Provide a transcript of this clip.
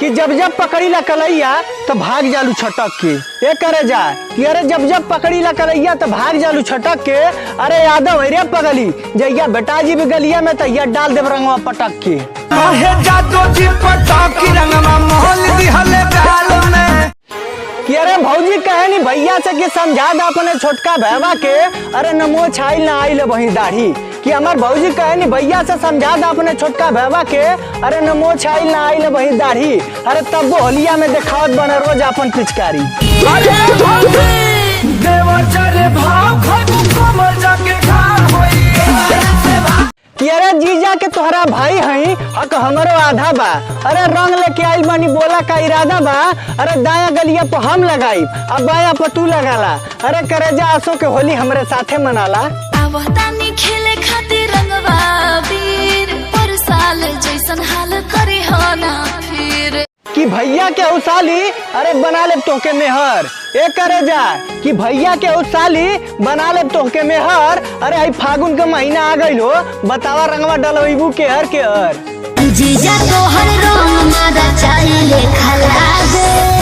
कि जब जब पकड़ी ला कलैया तो भाग जालू छटक के। ये करे जा कि अरे जब जब पकड़ी ला कलैया तो भाग जालू छटक के। अरे यादव अरे पगली जैया बेटा जी भी गलिया में तैया डाल देव रंगवा पटक के। कि अरे भौजी कहे नी भैया से कि समझा दा अपने छोटका भैया के। अरे नमो छाइल ना आइल वही दाढ़ी कि हमार भौजी कहे नी भैया से समझा दा अपने छोटका भैया के। अरे नमो छाइल ना आइल वही दाढ़ी। अरे तब वो होलिया में देखावत बने रोज अपन पिचकारी। कि अरे जीजा के तोहरा भाई हई हक हमरो आधा बा। अरे रंग लेके आइल बानी बोला का इरादा बा। अरे दाया गलिया पे हम लगाई अब बाया पे तू लगाला। अरे करे जा आसो के होली हमरे साथे मनाला। आवतानी खेले खातिर रंगवा वीर पर साल जैसन हाल करे हो ना फिर। कि भैया के उसाली अरे बना ले तोहके मेहर। ए करे जा कि भैया के उसाली बना ले तोहके मेहर। अरे आई फागुन का महीना आ गइल हो बतावा रंगवा डलवैबू के हर जीजा तोहर रंग मारा चाइले खला दे।